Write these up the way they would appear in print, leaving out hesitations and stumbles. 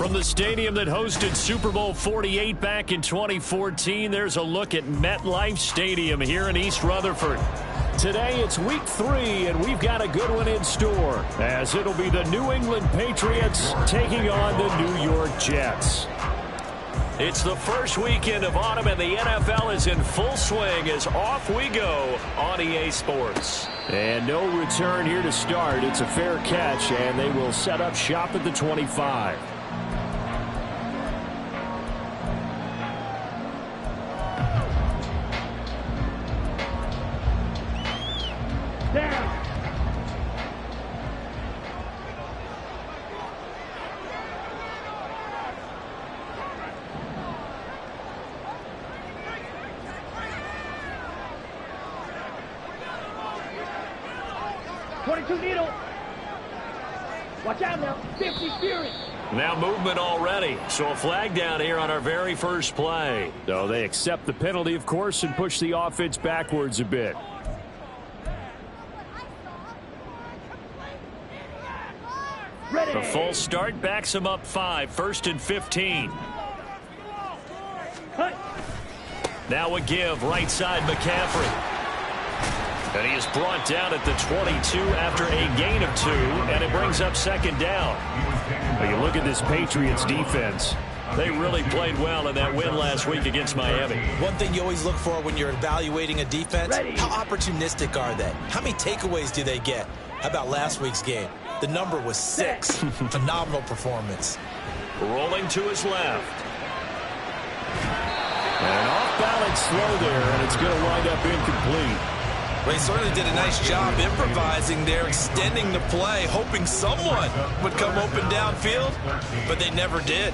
From the stadium that hosted Super Bowl 48 back in 2014, there's a look at MetLife Stadium here in East Rutherford. Today it's week 3, and we've got a good one in store, as it'll be the New England Patriots taking on the New York Jets. It's the first weekend of autumn, and the NFL is in full swing as off we go on EA Sports. And no return here to start. It's a fair catch, and they will set up shop at the 25. Down. Needle. Watch out now. 50 Fury. Now movement already. So a flag down here on our very first play. So they accept the penalty, of course, and push the offense backwards a bit. Ready. The full start backs him up 5, 1st and 15. Cut. Now a give, right side McCaffrey. And he is brought down at the 22 after a gain of 2, and it brings up 2nd down. But you look at this Patriots defense. They really played well in that win last week against Miami. One thing you always look for when you're evaluating a defense, how opportunistic are they? How many takeaways do they get? How about last week's game? The number was 6. Phenomenal performance. Rolling to his left. And off-balance throw there, and it's going to wind up incomplete. Well, he certainly did a nice job improvising there, extending the play, hoping someone would come open downfield, but they never did.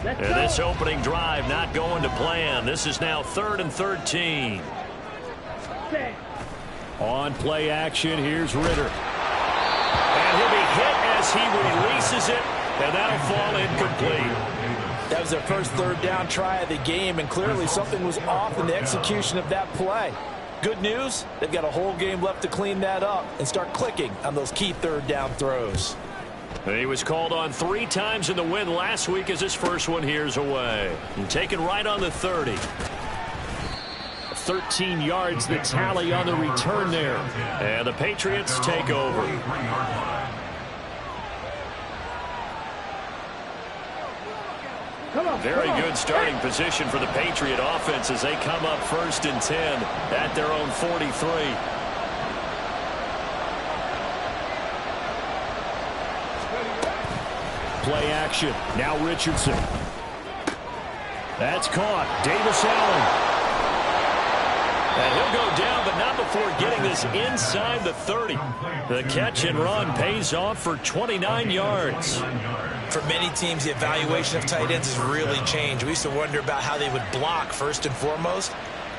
And this opening drive not going to plan. This is now 3rd and 13. On play action, here's Ritter. And he'll be hit as he releases it, and that'll fall incomplete. That was their first 3rd down try of the game, and clearly something was off in the execution of that play. Good news, they've got a whole game left to clean that up and start clicking on those key 3rd down throws. And he was called on 3 times in the win last week as his first one here's away. And taken right on the 30. 13 yards the tally on the return there. And the Patriots take over. Very good starting position for the Patriot offense as they come up 1st and 10 at their own 43. Play action. Now Richardson. That's caught. Davis Allen. And he'll go down, but not before getting this inside the 30. The catch and run pays off for 29 yards. For many teams, the evaluation of tight ends has really changed. We used to wonder about how they would block first and foremost.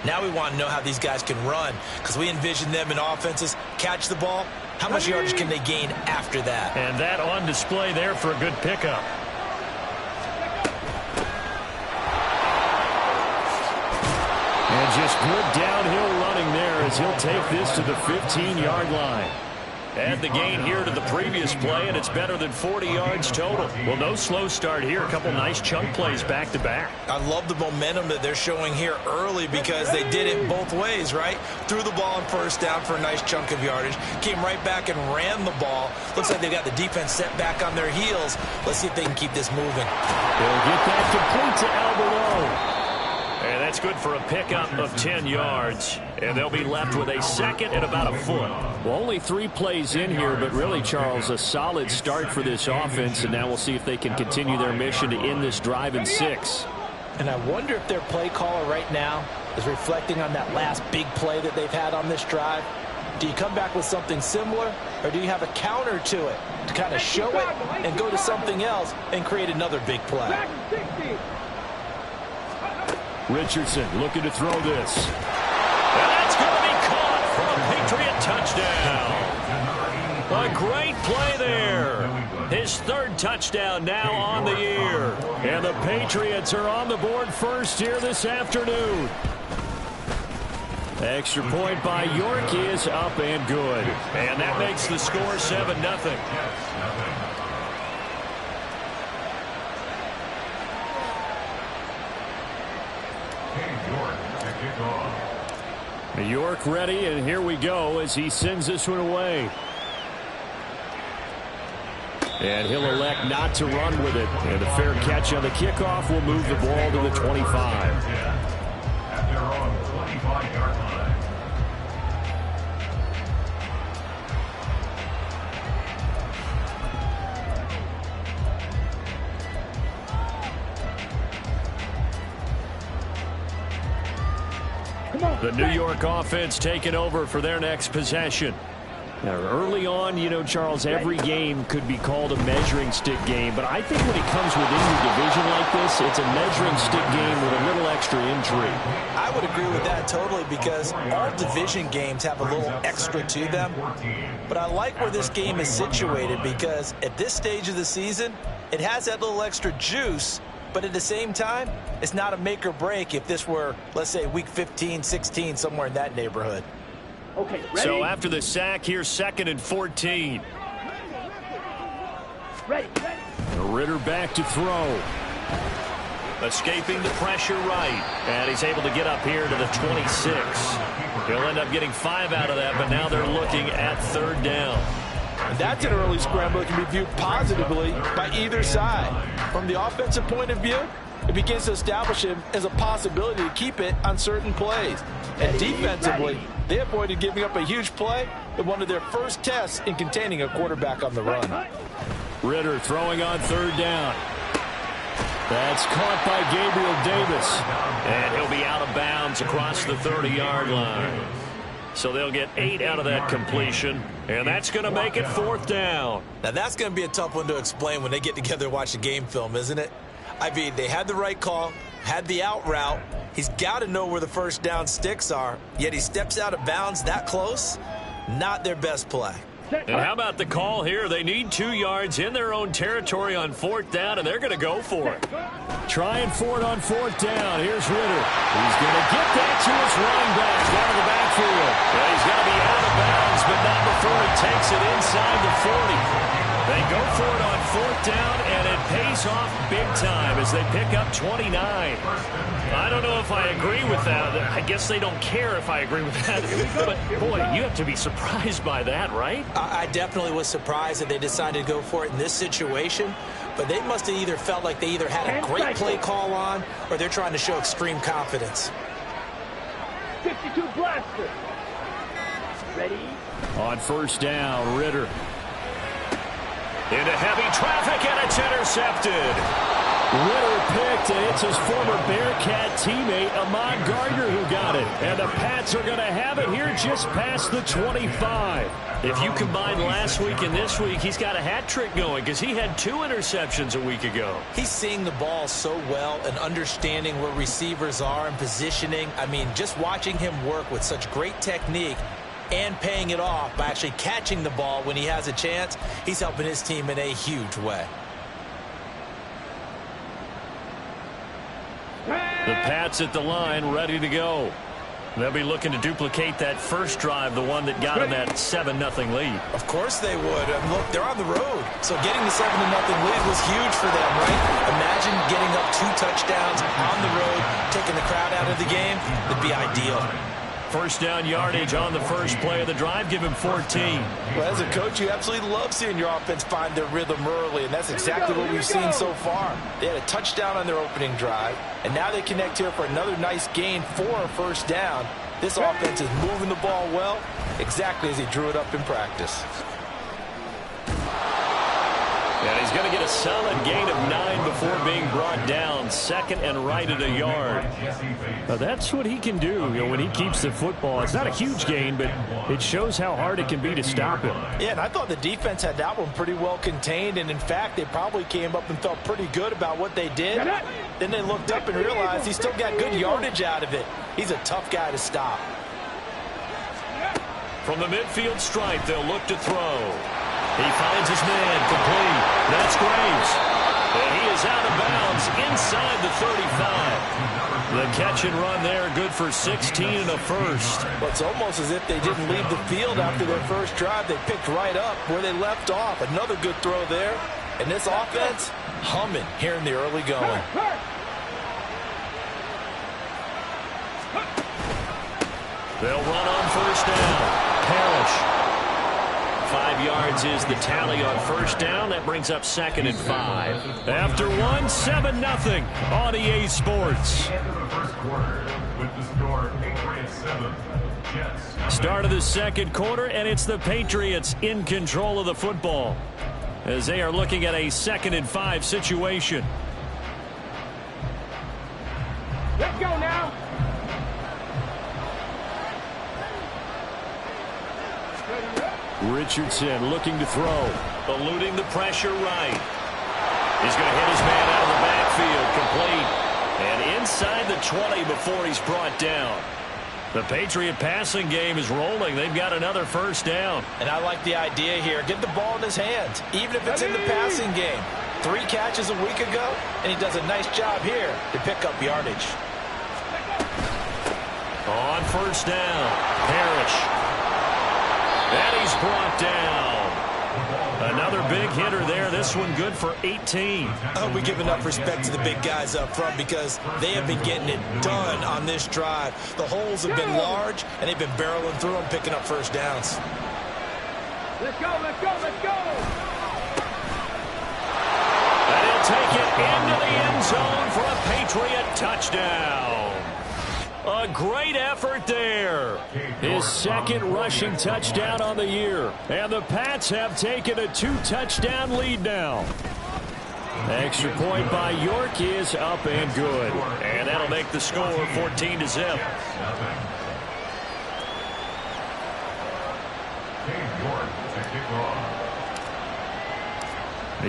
Now we want to know how these guys can run, because we envision them in offenses catch the ball. How much yardage can they gain after that? And that on display there for a good pickup. And just good downhill running there as he'll take this to the 15-yard line. Add the gain here to the previous play, and it's better than 40 yards total. Well, no slow start here. A couple nice chunk plays back-to-back. I love the momentum that they're showing here early because they did it both ways, right? Threw the ball on 1st down for a nice chunk of yardage. Came right back and ran the ball. Looks like they got the defense set back on their heels. Let's see if they can keep this moving. They'll get that complete to Alberto. And that's good for a pickup of 10 yards. And they'll be left with a 2nd and about a foot. Well, only 3 plays in here, but really, Charles, a solid start for this offense. And now we'll see if they can continue their mission to end this drive in 6. And I wonder if their play caller right now is reflecting on that last big play that they've had on this drive. Do you come back with something similar, or do you have a counter to it to kind of show it and go to something else and create another big play? Richardson looking to throw this. And that's going to be caught for a Patriot touchdown. A great play there. His 3rd touchdown now on the year. And the Patriots are on the board first here this afternoon. Extra point by York is up and good. And that makes the score 7-0. York ready, and here we go as he sends this one away. And he'll elect not to run with it. And a fair catch on the kickoff will move the ball to the 25. At their own 25-yard line. The New York offense taking over for their next possession. Now, early on, you know, Charles, every game could be called a measuring stick game, but I think when it comes within your division like this, it's a measuring stick game with a little extra intrigue. I would agree with that totally, because all division games have a little extra to them. But I like where this game is situated, because at this stage of the season, it has that little extra juice. But at the same time, it's not a make or break if this were, let's say, week 15, 16, somewhere in that neighborhood. Okay, ready? So after the sack, here's 2nd and 14. Ready. Ritter back to throw. Escaping the pressure right. And he's able to get up here to the 26. He'll end up getting 5 out of that, but now they're looking at 3rd down. That's an early scramble that can be viewed positively by either side. From the offensive point of view, it begins to establish him as a possibility to keep it on certain plays. And defensively, they avoided giving up a huge play in one of their first tests in containing a quarterback on the run. Ritter throwing on 3rd down. That's caught by Gabriel Davis. And he'll be out of bounds across the 30-yard line. So they'll get 8 out of that completion, and that's going to make it 4th down. Now, that's going to be a tough one to explain when they get together and watch the game film, isn't it? I mean, they had the right call, had the out route. He's got to know where the 1st down sticks are, yet he steps out of bounds that close. Not their best play. And how about the call here? They need 2 yards in their own territory on 4th down, and they're going to go for it. Trying for it on 4th down. Here's Ritter. He's going to get that to his running back out of the backfield. And he's going to be out of bounds, but not before he takes it inside the 40. They go for it on 4th down, and it pays off big time as they pick up 29. I don't know if I agree with that. I guess they don't care if I agree with that. But, boy, you have to be surprised by that, right? I definitely was surprised that they decided to go for it in this situation. But they must have either felt like they either had a great play call on, or they're trying to show extreme confidence. 52 blaster. Ready? On 1st down, Ritter. Into heavy traffic, and it's intercepted. Ritter picked, and it's his former Bearcat teammate, Ahmad Gardner, who got it. And the Pats are going to have it here just past the 25. If you combine last week and this week, he's got a hat trick going because he had 2 interceptions a week ago. He's seeing the ball so well and understanding where receivers are and positioning. I mean, just watching him work with such great technique and paying it off by actually catching the ball when he has a chance, he's helping his team in a huge way. The Pats at the line, ready to go. They'll be looking to duplicate that first drive, the one that got them that 7-0 lead. Of course they would. And look, they're on the road. So getting the 7-0 lead was huge for them, right? Imagine getting up 2 touchdowns on the road, taking the crowd out of the game. It'd be ideal. 1st down yardage on the first play of the drive. Give him 14. Well, as a coach, you absolutely love seeing your offense find their rhythm early, and that's exactly what we've seen so far. They had a touchdown on their opening drive, and now they connect here for another nice gain for a 1st down. This offense is moving the ball well, exactly as he drew it up in practice. And he's going to get a solid gain of 9 before being brought down. 2nd and right at a yard. Now that's what he can do, you know, when he keeps the football. It's not a huge gain, but it shows how hard it can be to stop him. Yeah, and I thought the defense had that one pretty well contained, and in fact, they probably came up and felt pretty good about what they did. Then they looked up and realized he still got good yardage out of it. He's a tough guy to stop. From the midfield stripe, they'll look to throw. He finds his man, complete. That's Graves. And he is out of bounds inside the 35. The catch and run there, good for 16 and a first. Well, it's almost as if they didn't leave the field after their first drive. They picked right up where they left off. Another good throw there. And this offense, humming here in the early going. They'll run on first down. Parrish. 5 yards is the tally on first down. That brings up 2nd and 5. After one, 7-0 on EA Sports. Start of the second quarter, and it's the Patriots in control of the football as they are looking at a 2nd and 5 situation. Let's go now. Richardson looking to throw. Eluding the pressure right. He's going to hit his man out of the backfield. Complete. And inside the 20 before he's brought down. The Patriot passing game is rolling. They've got another first down. And I like the idea here. Get the ball in his hands, even if it's in the passing game. 3 catches a week ago, and he does a nice job here to pick up yardage. On first down, Parrish. And he's brought down. Another big hitter there. This one good for 18. We give enough respect to the big guys up front because they have been getting it done on this drive. The holes have been large, and they've been barreling through them, picking up first downs. Let's go, let's go, let's go. And he'll take it into the end zone for a Patriot touchdown. A great effort there. His 2nd rushing touchdown on the year. And the Pats have taken a 2-touchdown lead now. Extra point by York is up and good. And that'll make the score 14-0.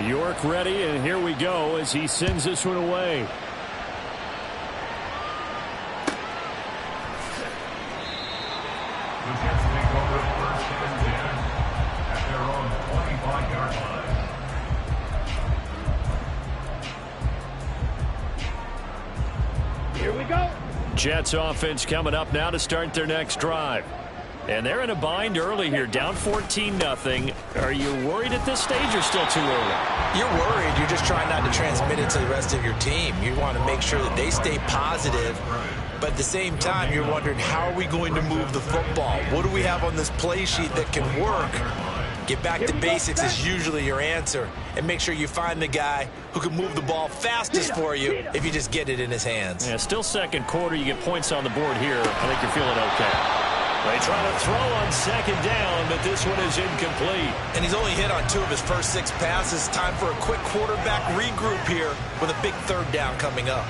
York ready, and here we go as he sends this one away. Here we go. Jets offense coming up now to start their next drive. And they're in a bind early here, down 14-0. Are you worried at this stage or still too early? You're worried. You're just trying not to transmit it to the rest of your team. You want to make sure that they stay positive. But at the same time, you're wondering, how are we going to move the football? What do we have on this play sheet that can work? Get back to basics is usually your answer. And make sure you find the guy who can move the ball fastest for you if you just get it in his hands. Yeah, still second quarter. You get points on the board here. I think you're feeling okay. They try to throw on 2nd down, but this one is incomplete. And he's only hit on 2 of his first 6 passes. Time for a quick quarterback regroup here with a big 3rd down coming up.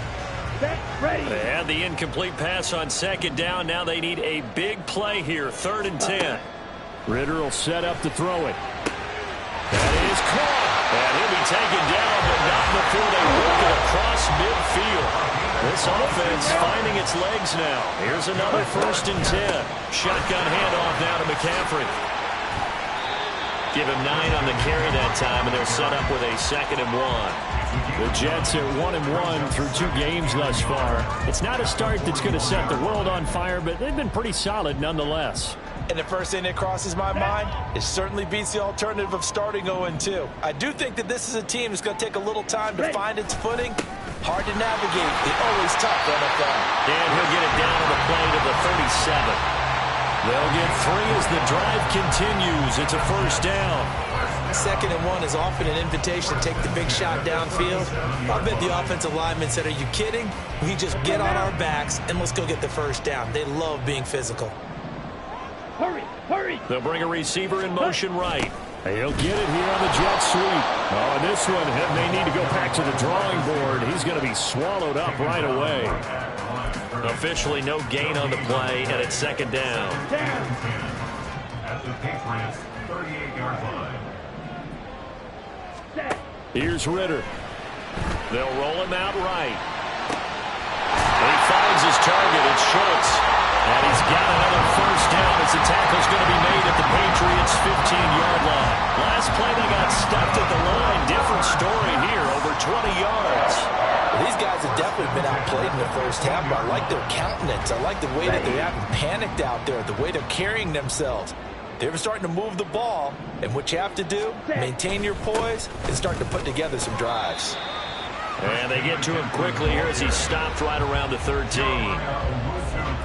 Set, ready. They had the incomplete pass on 2nd down. Now they need a big play here, 3rd and 10. Ritter will set up to throw it. That is caught. And he'll be taken down, but not before they work it across midfield. This offense finding its legs now. Here's another 1st and 10. Shotgun handoff now to McCaffrey. Give him 9 on the carry that time, and they're set up with a 2nd and 1. The Jets are 1-1 through 2 games thus far. It's not a start that's going to set the world on fire, but they've been pretty solid nonetheless. And the first thing that crosses my mind, it certainly beats the alternative of starting 0-2. I do think that this is a team that's going to take a little time to find its footing. Hard to navigate. The always tough NFL. And he'll get it down to the play to the 37. They'll get 3 as the drive continues. It's a first down. 2nd and 1 is often an invitation to take the big shot downfield. I bet the offensive lineman said, are you kidding? We just get on our backs and let's go get the first down. They love being physical. Hurry, hurry. They'll bring a receiver in motion right. He'll get it here on the jet sweep. Oh, this one, they need to go back to the drawing board. He's going to be swallowed up right away. Officially no gain on the play, and it's 2nd down. At the Patriots' 38-yard line. Here's Ritter. They'll roll him out right. He finds his target. It's Schultz. And he's got another first down as the tackle's going to be made at the Patriots' 15-yard line. Last play, they got stuffed at the line. Different story here, over 20 yards. These guys have definitely been outplayed in the first half, but I like their countenance. I like the way that they haven't panicked out there, the way they're carrying themselves. They're starting to move the ball, and what you have to do, maintain your poise and start to put together some drives. And they get to him quickly here as he stopped right around the 13.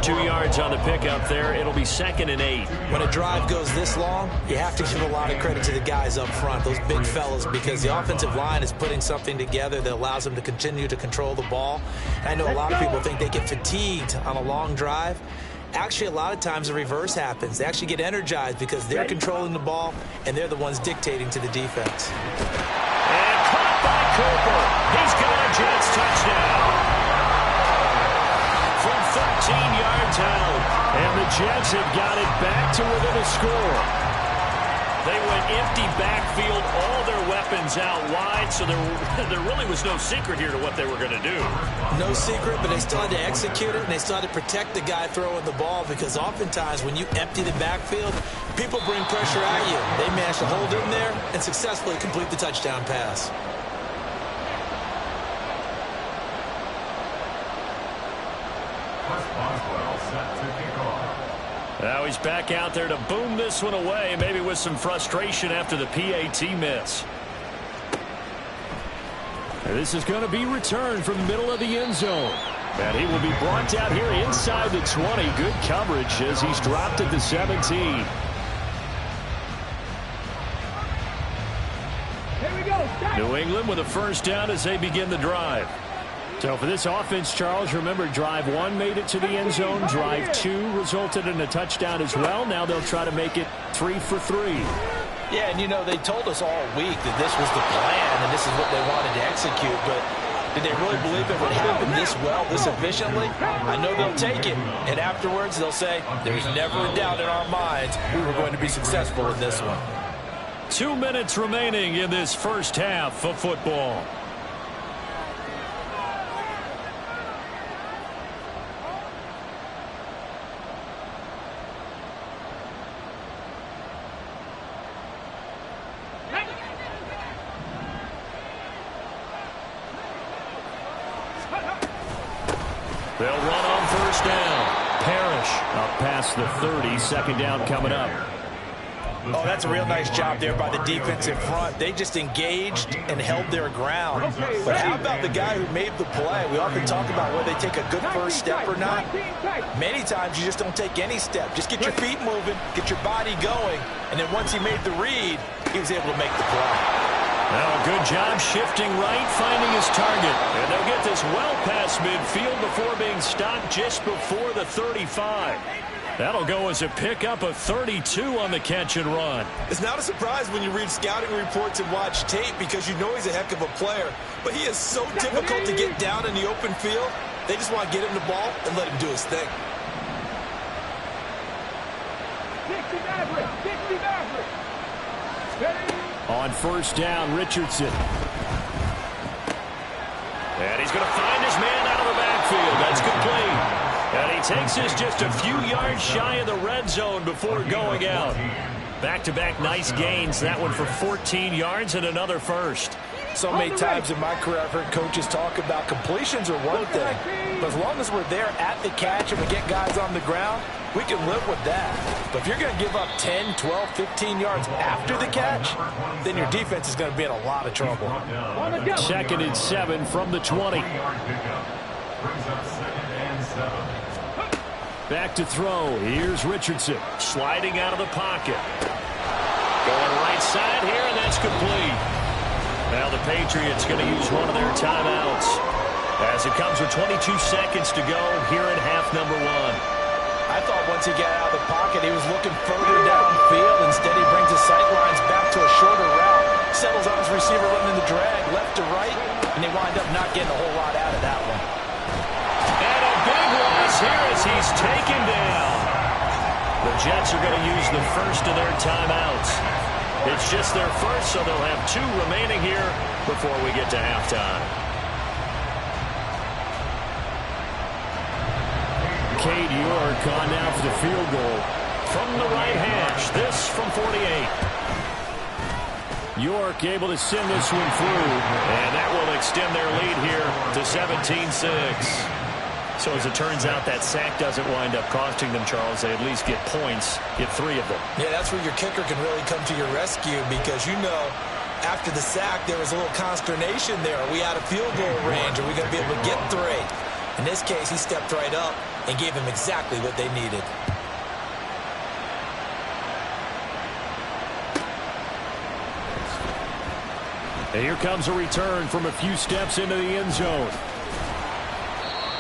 2 yards on the pickup there. It'll be 2nd and 8. When a drive goes this long, you have to give a lot of credit to the guys up front, those big fellas, because the offensive line is putting something together that allows them to continue to control the ball. And I know a lot of people think they get fatigued on a long drive. Actually, a lot of times the reverse happens. They actually get energized because they're controlling the ball, and they're the ones dictating to the defense. And caught by Cooper. He's got a Jets touchdown. From 13 yards out. And the Jets have got it back to within a score. They went empty backfield, all their weapons out wide, so there really was no secret here to what they were going to do. No secret, but they still had to execute it, and they still had to protect the guy throwing the ball, because oftentimes when you empty the backfield, people bring pressure at you. They managed to hold in there and successfully complete the touchdown pass. Now he's back out there to boom this one away, maybe with some frustration after the PAT miss. And this is going to be returned from the middle of the end zone. And he will be brought down here inside the 20. Good coverage as he's dropped at the 17. Here we go. New England with a first down as they begin the drive. So for this offense, Charles, remember drive 1 made it to the end zone. Drive 2 resulted in a touchdown as well. Now they'll try to make it 3 for 3. Yeah, and you know, they told us all week that this was the plan and this is what they wanted to execute, but did they really believe it would happen this well, this efficiently? I know they'll take it, and afterwards they'll say, there's never a doubt in our minds we were going to be successful in this one. 2 minutes remaining in this first half of football. They'll run on first down. Parrish up past the 30. Second down coming up. Oh, that's a real nice job there by the defensive front. They just engaged and held their ground. But how about the guy who made the play? We often talk about whether they take a good first step or not. Many times you just don't take any step. Just get your feet moving, get your body going, and then once he made the read, he was able to make the play. Now, good job shifting right, finding his target. And they'll get this well past midfield before being stopped just before the 35. That'll go as a pickup of 32 on the catch and run. It's not a surprise when you read scouting reports and watch tape, because you know he's a heck of a player. But he is so difficult to get down in the open field. They just want to get him the ball and let him do his thing. 60 Maverick. On first down, Richardson. And he's going to find his man out of the backfield. That's complete. And he takes us just a few yards shy of the red zone before going out. Back-to-back nice gains. That one for 14 yards and another first. So many times in my career I've heard coaches talk about completions are one thing, but as long as we're there at the catch and we get guys on the ground, we can live with that. But if you're going to give up 10, 12, 15 yards after the catch, then your defense is going to be in a lot of trouble. 2nd and 7 from the 20. Back to throw. Here's Richardson sliding out of the pocket. Going right side here, and that's complete. Now the Patriots going to use one of their timeouts as it comes with 22 seconds to go here in half number 1. I thought once he got out of the pocket, he was looking further downfield. Instead, he brings his sight lines back to a shorter route, settles on his receiver running the drag left to right, and they wind up not getting a whole lot out of that one. And a big loss here as he's taken down. The Jets are going to use the first of their timeouts. It's just their first, so they'll have 2 remaining here before we get to halftime. Cade York on now for the field goal from the right hash. This from 48. York able to send this one through, and that will extend their lead here to 17-6. So as it turns out, that sack doesn't wind up costing them, Charles. They at least get points, get 3 of them. Yeah, that's where your kicker can really come to your rescue because, you know, after the sack, there was a little consternation there. Are we out of field goal range? Are we going to be able to get 3? In this case, he stepped right up and gave them exactly what they needed. And here comes a return from a few steps into the end zone.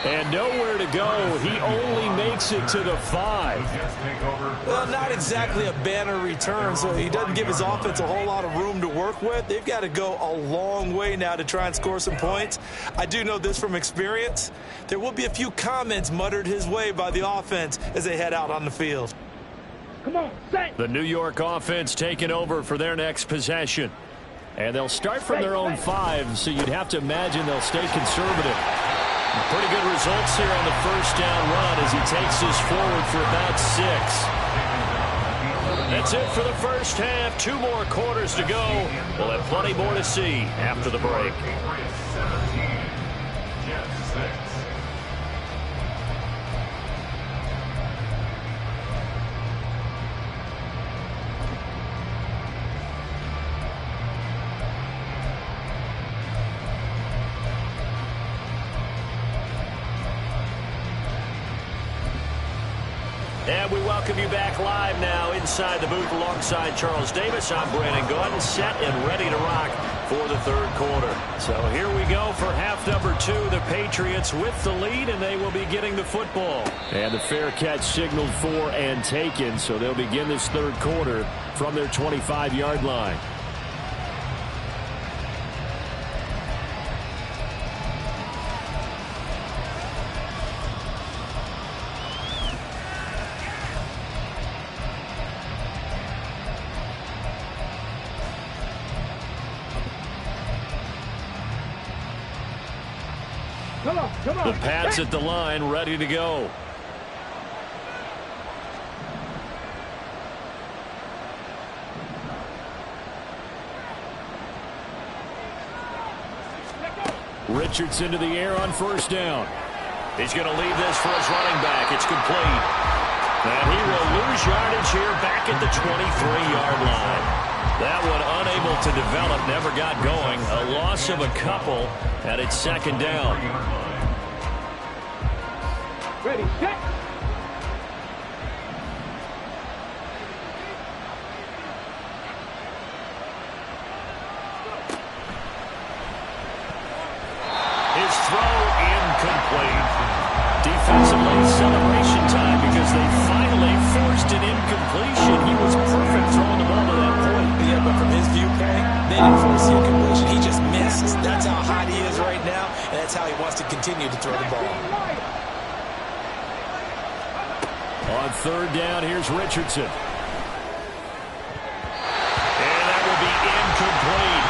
And nowhere to go. He only makes it to the 5. Well, not exactly a banner return, so he doesn't give his offense a whole lot of room to work with. They've got to go a long way now to try and score some points. I do know this from experience. There will be a few comments muttered his way by the offense as they head out on the field. Come on, set. The New York offense taking over for their next possession. And they'll start from their own 5, so you'd have to imagine they'll stay conservative. Pretty good results here on the first down run as he takes this forward for about 6. That's it for the first half. 2 more quarters to go. We'll have plenty more to see after the break. And we welcome you back live now inside the booth alongside Charles Davis. I'm Brandon Gordon, set and ready to rock for the 3rd quarter. So here we go for half number 2. The Patriots with the lead, and they will be getting the football. And the fair catch signaled for and taken, so they'll begin this 3rd quarter from their 25-yard line. Come on. The Pats at the line, ready to go. Richards into the air on first down. He's going to leave this for his running back. It's complete. And he will lose yardage here back at the 23-yard line. That one unable to develop, never got going. A loss of a couple, and it's 2nd down. Ready, set. His throw incomplete. Defensively, celebration time because they finally forced an incompletion. He was perfect throwing the ball to that point. Yeah, but from his viewpoint, they didn't force the incompletion. He just missed. That's how hot he is right now, and that's how he wants to continue to throw the ball. On 3rd down, here's Richardson. And that will be incomplete.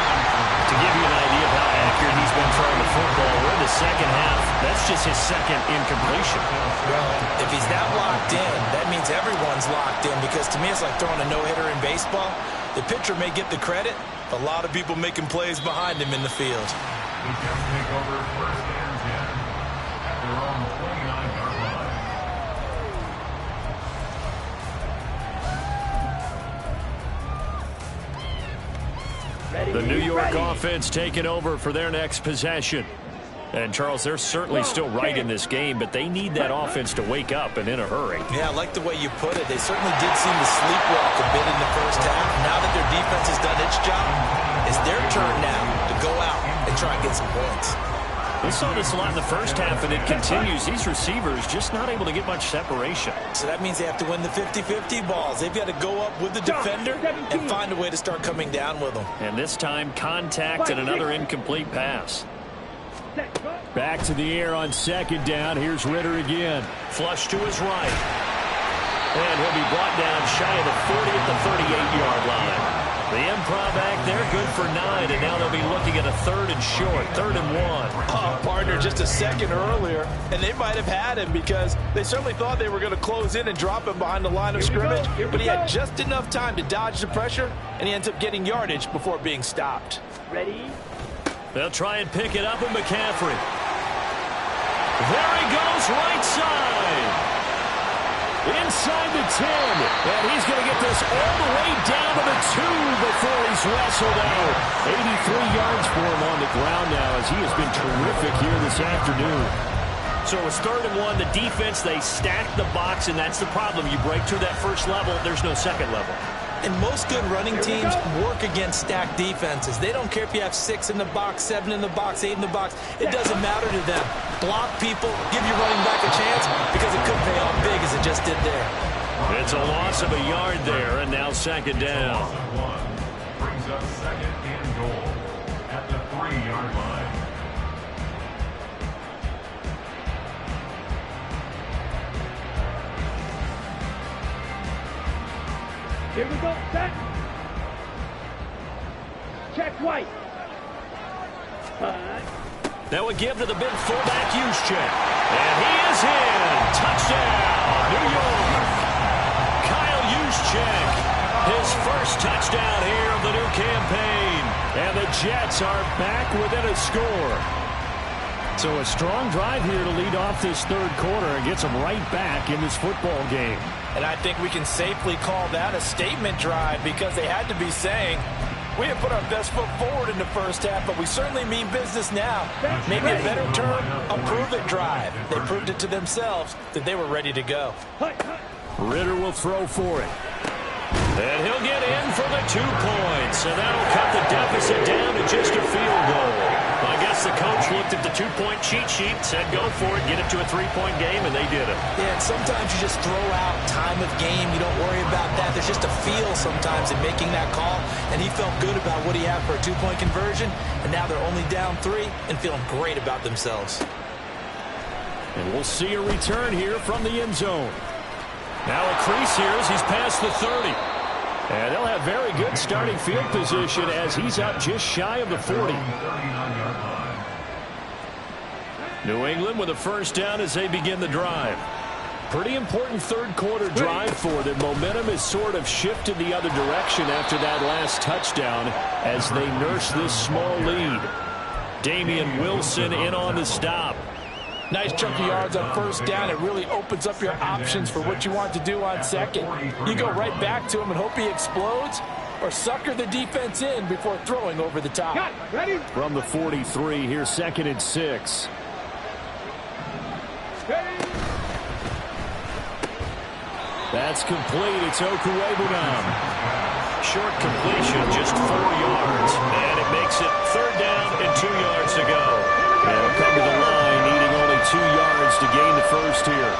To give you an idea of how accurate he's been throwing the football, we're in the 2nd half. That's just his 2nd incompletion. Well, if he's that locked in, that means everyone's locked in because to me it's like throwing a no-hitter in baseball. The pitcher may get the credit, but a lot of people making plays behind him in the field. He can take over 1st and 10 at their own 29-yard line. The New York offense taking over for their next possession. And, Charles, they're certainly still right in this game, but they need that offense to wake up and in a hurry. Yeah, I like the way you put it. They certainly did seem to sleepwalk a bit in the first half. Now that their defense has done its job, it's their turn now to go out and try and get some points. We saw this a lot in the first half, and it continues. These receivers just not able to get much separation. So that means they have to win the 50-50 balls. They've got to go up with the defender and find a way to start coming down with them. And this time, contact and another incomplete pass. Back to the air on 2nd down. Here's Ritter again. Flush to his right. And he'll be brought down shy of the 40 at the 38-yard line. The improv act there, good for 9, and now they'll be looking at a 3rd and short, 3rd and 1. Oh, partner, just a second earlier, and they might have had him because they certainly thought they were going to close in and drop him behind the line of scrimmage, but he had just enough time to dodge the pressure, and he ends up getting yardage before being stopped. Ready? They'll try and pick it up with McCaffrey. There he goes, right side. Inside the 10, and he's going to get this all the way down to the 2 before he's wrestled out. 83 yards for him on the ground now as he has been terrific here this afternoon. So it's 3rd and 1. The defense, they stack the box, and that's the problem. You break through that first level, there's no second level. And most good running teams work against stacked defenses. They don't care if you have 6 in the box, 7 in the box, 8 in the box. It doesn't matter to them. Block people, give your running back a chance because it could pay off big as it just did there. It's a loss of a yard there, and now 2nd down. Brings up 2nd and goal at the 3-yard line. Here we go, set. Check White. That would give to the big fullback Juszczyk. And he is in. Touchdown, New York. Kyle Juszczyk, his first touchdown here of the new campaign. And the Jets are back within a score. So a strong drive here to lead off this 3rd quarter and gets them right back in this football game. And I think we can safely call that a statement drive because they had to be saying, we have put our best foot forward in the first half, but we certainly mean business now. Maybe a better term, a prove-it drive. They proved it to themselves that they were ready to go. Ritter will throw for it. And he'll get in for the 2 points. And that'll cut the deficit down to just a field goal. I guess the coach looked at the 2-point cheat sheet, said go for it, get it to a 3-point game, and they did it. Yeah, and sometimes you just throw out time of game. You don't worry about that. There's just a feel sometimes in making that call, and he felt good about what he had for a 2-point conversion, and now they're only down 3 and feeling great about themselves. And we'll see a return here from the end zone. Now a crease here as he's past the 30. And they'll have very good starting field position as he's up just shy of the 40. New England with a first down as they begin the drive. Pretty important 3rd quarter drive for them. Momentum has sort of shifted the other direction after that last touchdown as they nurse this small lead. Damian Wilson in on the stop. Nice chunk of yards on first down. It really opens up your options for what you want to do on 2nd. You go right back to him and hope he explodes, or sucker the defense in before throwing over the top. Ready? From the 43, here's 2nd and 6. Ready? That's complete. It's Okuwebunam. Short completion, just 4 yards. And it makes it 3rd down and 2 yards to go. And he'll come to the line, needing only 2 yards to gain the first here.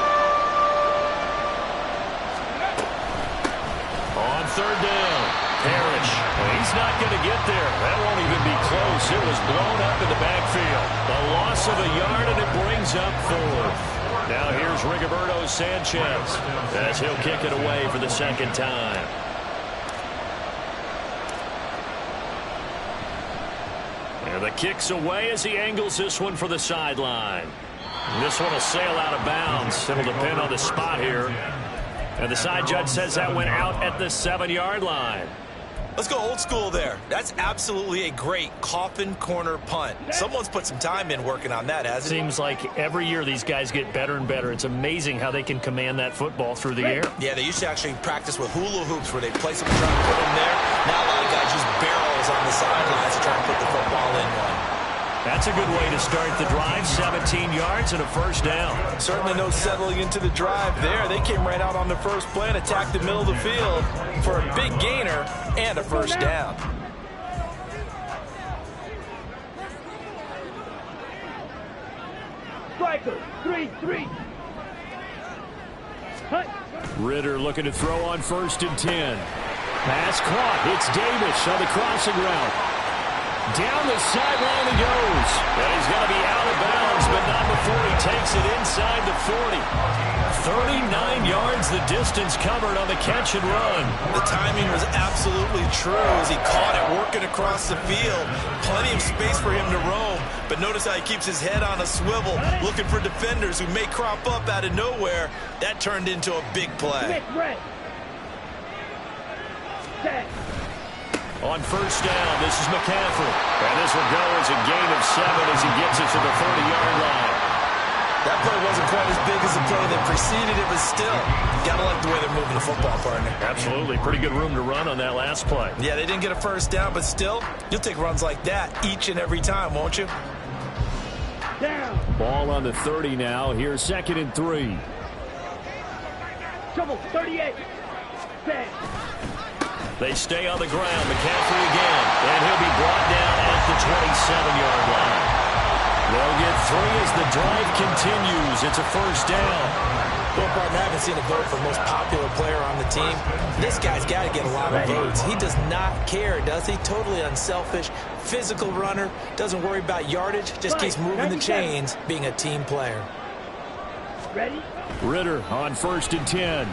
On 3rd down, Parrish. He's not going to get there. That won't even be close. It was blown up in the backfield. A loss of a yard, and it brings up 4. Now here's Rigoberto Sanchez as he'll kick it away for the 2nd time. And the kick's away as he angles this one for the sideline. This one will sail out of bounds. It'll depend on the spot here. And the side judge says that went out at the 7-yard line. Let's go old school there. That's absolutely a great coffin corner punt. Someone's put some time in working on that, hasn't it? Seems like every year these guys get better and better. It's amazing how they can command that football through the air. Yeah, they used to actually practice with hula hoops where they place them and try to put them there. Now a lot of guys use barrels on the sidelines to try and put the football in one. That's a good way to start the drive. 17 yards and a first down. Certainly no settling into the drive there. They came right out on the first play and attacked the middle of the field for a big gainer and a first down. Striker, 3-3. Ritter looking to throw on 1st and 10. Pass caught. It's Davis on the crossing route. Down the sideline he goes. And he's going to be out of bounds does, but not before he takes it inside the 40. 39 yards the distance covered on the catch and run. The timing was absolutely true as he caught it working across the field. Plenty of space for him to roam, but notice how he keeps his head on a swivel, looking for defenders who may crop up out of nowhere. That turned into a big play. On first down, this is McCaffrey. And this will go as a gain of 7 as he gets it to the 30-yard line. That play wasn't quite as big as the play that preceded it, but still, gotta like the way they're moving the football, partner. Absolutely. Pretty good room to run on that last play. Yeah, they didn't get a first down, but still, you'll take runs like that each and every time, won't you? Down. Ball on the 30 now. Here's 2nd and 3. Trouble, 38. Set. They stay on the ground. McCaffrey again. And he'll be brought down at the 27-yard line. They'll get 3 as the drive continues. It's a first down. Well, partner, I haven't seen a vote for most popular player on the team. This guy's got to get a lot of votes. He does not care, does he? Totally unselfish, physical runner, doesn't worry about yardage, just keeps moving the chains, being a team player. Ready? Ritter on 1st and 10.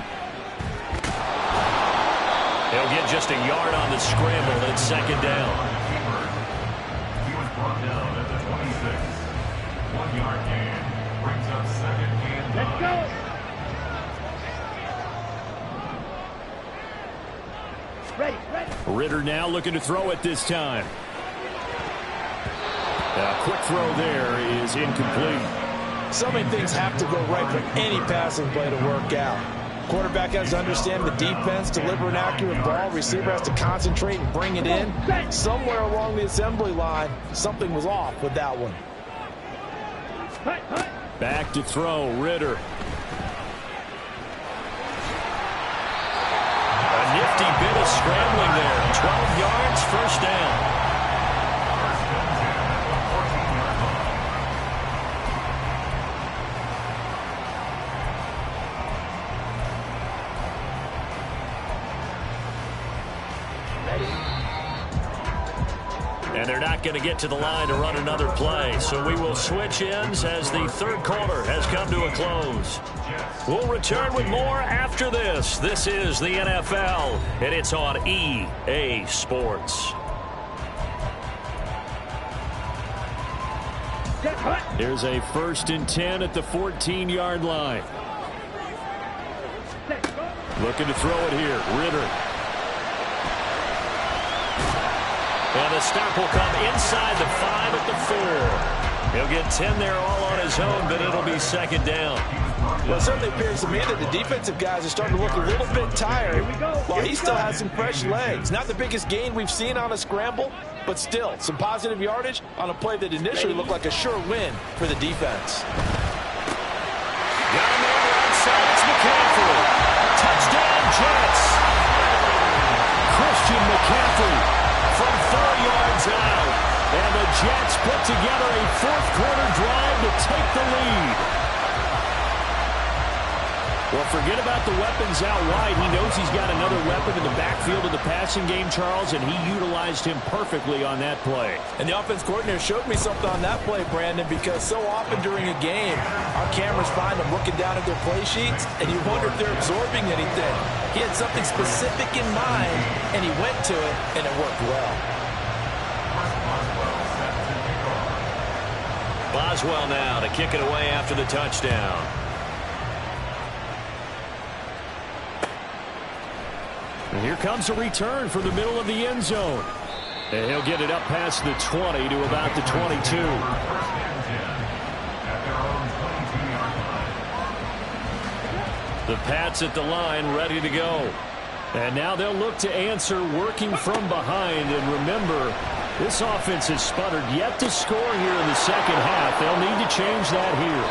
He'll get just a yard on the scramble. It's 2nd down. He was brought down at the 26. 1-yard gain. Brings up 2nd and 9. Let's go. Ready. Ritter now looking to throw it this time. A quick throw there is incomplete. So many things have to go right for any passing play to work out. Quarterback has to understand the defense, deliver an accurate ball. Receiver has to concentrate and bring it in. Somewhere along the assembly line, something was off with that one. Back to throw, Ritter. A nifty bit of scrambling there. 12 yards, first down. And they're not going to get to the line to run another play. So we will switch ends as the 3rd quarter has come to a close. We'll return with more after this. This is the NFL, and it's on EA Sports. Here's a 1st and 10 at the 14-yard line. Looking to throw it here. Ritter. And the stop will come inside the 5 at the 4. He'll get 10 there all on his own, but it'll be 2nd down. Well, it certainly appears to me that the defensive guys are starting to look a little bit tired while he still has some fresh legs. Not the biggest gain we've seen on a scramble, but still some positive yardage on a play that initially looked like a sure win for the defense. Got him over outside. It's McCaffrey. Touchdown, Jets. Christian McCaffrey from 4 yards out. And the Jets put together a 4th quarter drive to take the lead. Well, forget about the weapons out wide. He knows he's got another weapon in the backfield of the passing game, Charles, and he utilized him perfectly on that play. And the offense coordinator showed me something on that play, Brandon, because so often during a game, our cameras find them looking down at their play sheets, and you wonder if they're absorbing anything. He had something specific in mind, and he went to it, and it worked well. Boswell now to kick it away after the touchdown. And here comes a return from the middle of the end zone. And he'll get it up past the 20 to about the 22. The Pats at the line ready to go. And now they'll look to answer working from behind. And remember, this offense has sputtered yet to score here in the second half. They'll need to change that here.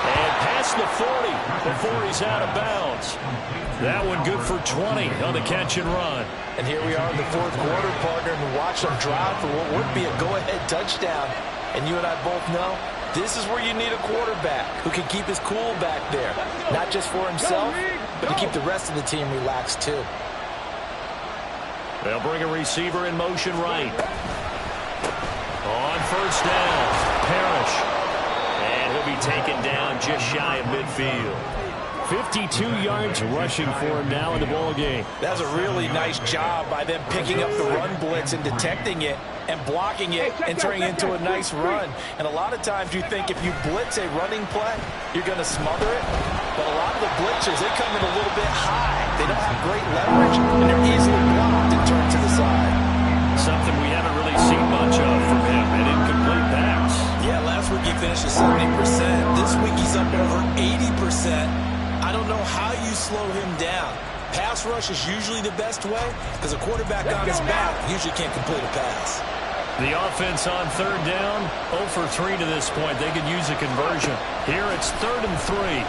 And past the 40 before he's out of bounds. That one good for 20 on the catch and run. And here we are in the 4th quarter, partner, and we watch them drive for what would be a go-ahead touchdown. And you and I both know this is where you need a quarterback who can keep his cool back there. Not just for himself, but to keep the rest of the team relaxed too. They'll bring a receiver in motion right. On first down, Parrish. be taken down just shy of midfield. 52 yards rushing for him now in the ball game. That's a really nice job by them picking up the run blitz and detecting it and blocking it and turning it into a nice run. And a lot of times you think if you blitz a running play, you're going to smother it. But a lot of the blitzers, they come in a little bit high. They don't have great leverage, and they're easily blocked and turned to the side. Something we haven't really seen much of from him, an incomplete pass. Yeah, last week he finished at 70%. This week he's up over 80%. I don't know how you slow him down. Pass rush is usually the best way because a quarterback on his back usually can't complete a pass. The offense on third down, 0 for 3 to this point. They could use a conversion. Here it's 3rd and 3.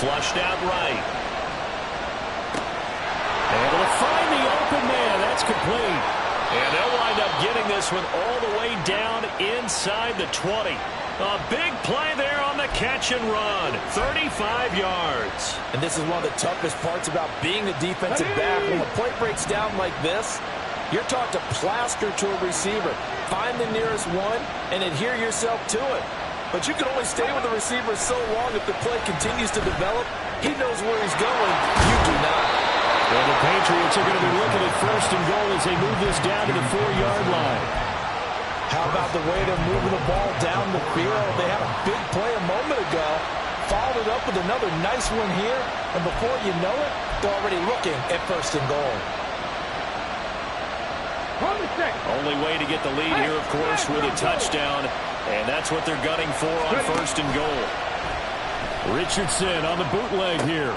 Flushed out right. Able to find the open man. That's complete. And they'll wind up getting this one all the way down inside the 20. A big play there on the catch and run. 35 yards. And this is one of the toughest parts about being a defensive back. When the play breaks down like this, you're taught to plaster to a receiver. Find the nearest one and adhere yourself to it. But you can only stay with the receiver so long if the play continues to develop. He knows where he's going. You do not. Well, the Patriots are going to be looking at 1st and goal as they move this down to the 4-yard line. How about the way they're moving the ball down the field? They had a big play a moment ago. Followed it up with another nice one here. And before you know it, they're already looking at 1st and goal. Only way to get the lead here, of course, with a touchdown. And that's what they're gunning for on 1st and goal. Richardson on the bootleg here.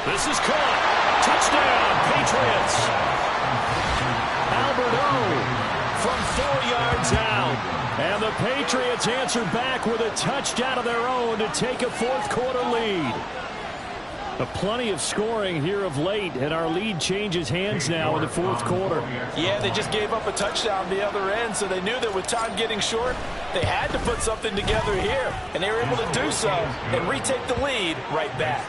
This is caught. Touchdown, Patriots. Albert O from 4 yards out. And the Patriots answer back with a touchdown of their own to take a 4th quarter lead. Plenty of scoring here of late, and our lead changes hands now in the 4th quarter. Yeah, they just gave up a touchdown the other end, so they knew that with time getting short, they had to put something together here, and they were able to do so and retake the lead right back.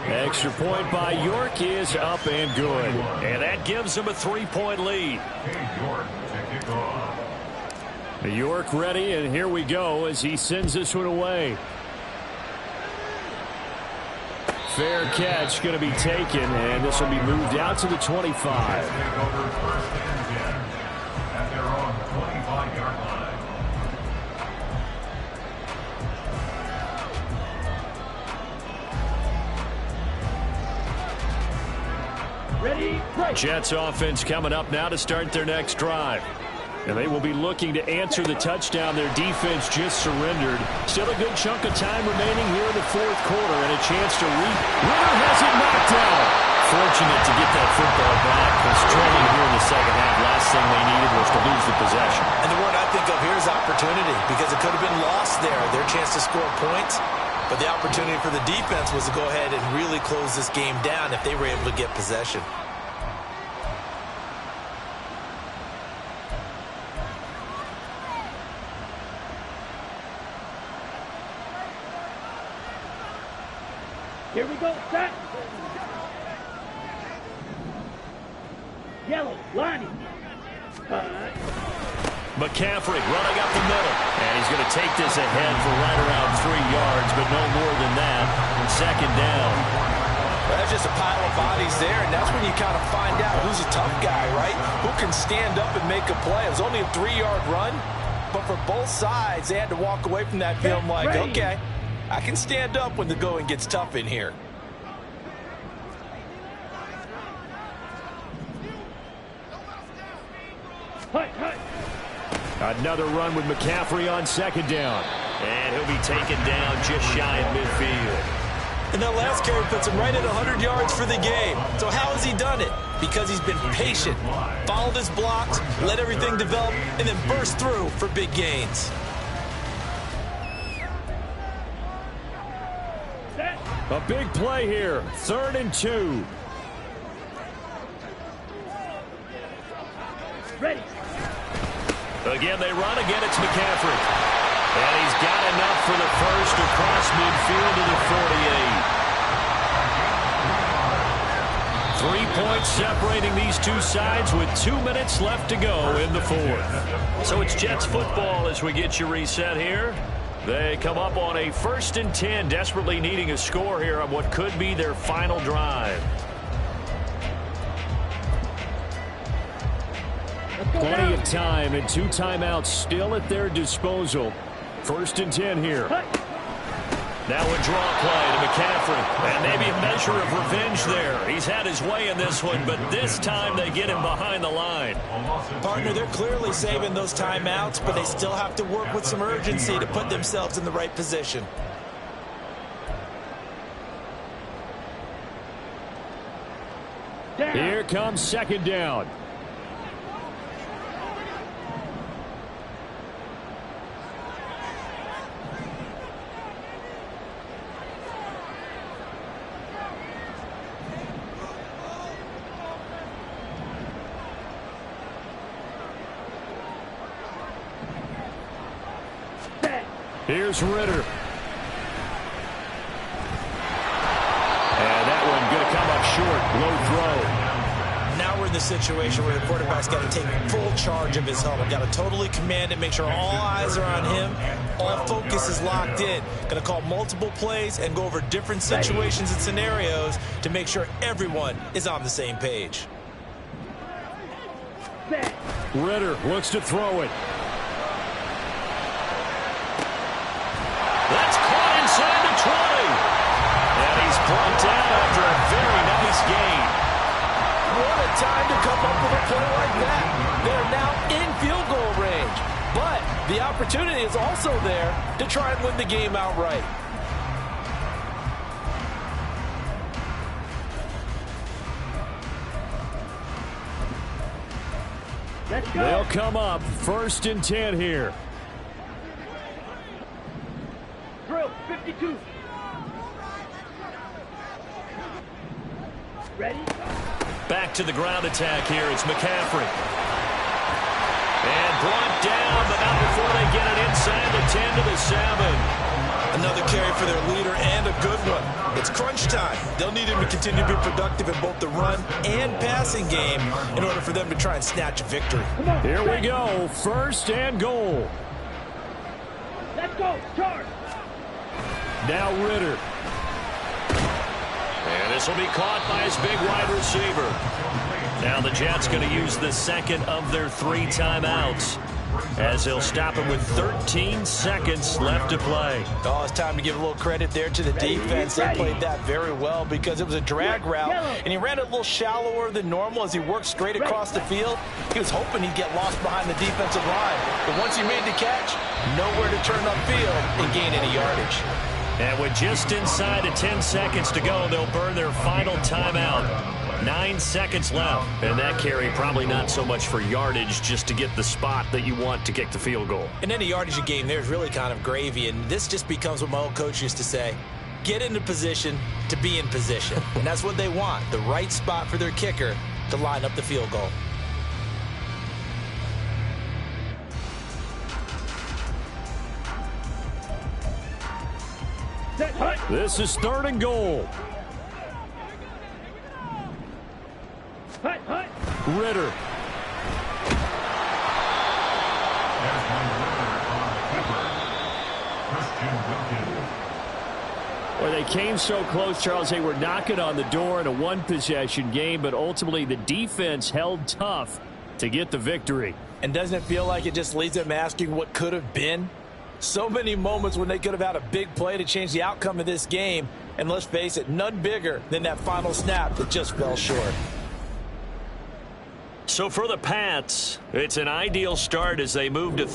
Extra point by York is up and good, and that gives them a 3-point lead. York ready, and here we go as he sends this one away. Fair catch going to be taken, and this will be moved out to the 25. Ready, break. Jets offense coming up now to start their next drive. And they will be looking to answer the touchdown their defense just surrendered. Still a good chunk of time remaining here in the 4th quarter and a chance to Ritter has it knocked down. Fortunate to get that football back. Was trailing here in the second half. Last thing they needed was to lose the possession. And the word I think of here is opportunity because it could have been lost there. Their chance to score points. But the opportunity for the defense was to go ahead and really close this game down if they were able to get possession. Here we go, set. Yellow, lining. McCaffrey running up the middle. And he's going to take this ahead for right around 3 yards, but no more than that. 2nd down. Well, that's just a pile of bodies there, and that's when you kind of find out who's a tough guy, right? Who can stand up and make a play. It was only a 3-yard run, but for both sides, they had to walk away from that film like, okay, I can stand up when the going gets tough in here. Another run with McCaffrey on 2nd down. And he'll be taken down just shy of midfield. And that last carry puts him right at 100 yards for the game. So how has he done it? Because he's been patient, followed his blocks, let everything develop, and then burst through for big gains. A big play here. 3rd and 2. Ready. Again, they run. Again, it's McCaffrey. And he's got enough for the first across midfield to the 48. 3 points separating these two sides with 2 minutes left to go in the 4th. So it's Jets football as we get you reset here. They come up on a 1st and 10, desperately needing a score here on what could be their final drive. Plenty of time and 2 timeouts still at their disposal. 1st and 10 here. Now a draw play to McCaffrey. And maybe a measure of revenge there. He's had his way in this one, but this time they get him behind the line. Partner, they're clearly saving those timeouts, but they still have to work with some urgency to put themselves in the right position. Here comes 2nd down. Here's Ritter. And that one going to come up short. Low throw. Now we're in the situation where the quarterback's got to take full charge of his helmet. Got to totally command it, make sure all eyes are on him. All focus is locked in. Going to call multiple plays and go over different situations and scenarios to make sure everyone is on the same page. Ritter looks to throw it. That's caught inside the 20. And he's brought down after a very nice gain. What a time to come up with a play like that. They're now in field goal range. But the opportunity is also there to try and win the game outright. They'll come up 1st and 10 here. Drill, 52. Ready? Back to the ground attack here. It's McCaffrey. And brought down, but not before they get it inside the 10 to the 7. Another carry for their leader and a good one. It's crunch time. They'll need him to continue to be productive in both the run and passing game in order for them to try and snatch a victory. Here we go. 1st and goal. Let's go. Charge. Now Ritter. And this will be caught by his big wide receiver. Now the Jets going to use the 2nd of their 3 timeouts, as they'll stop him with 13 seconds left to play. Oh, it's time to give a little credit there to the defense. They played that very well because it was a drag route, and he ran it a little shallower than normal as he worked straight across the field. He was hoping he'd get lost behind the defensive line, but once he made the catch, nowhere to turn upfield and gain any yardage. And with just inside of 10 seconds to go, they'll burn their final timeout. 9 seconds left. And that carry probably not so much for yardage, just to get the spot that you want to kick the field goal. And any yardage game there is really kind of gravy. And this just becomes what my old coach used to say. Get into position to be in position. And that's what they want. The right spot for their kicker to line up the field goal. This is 3rd and goal. Ritter. Well, they came so close, Charles. They were knocking on the door in a 1-possession game, but ultimately the defense held tough to get the victory. And doesn't it feel like it just leaves them asking what could have been? So many moments when they could have had a big play to change the outcome of this game. And let's face it, none bigger than that final snap that just fell short. So for the Pats, it's an ideal start as they move to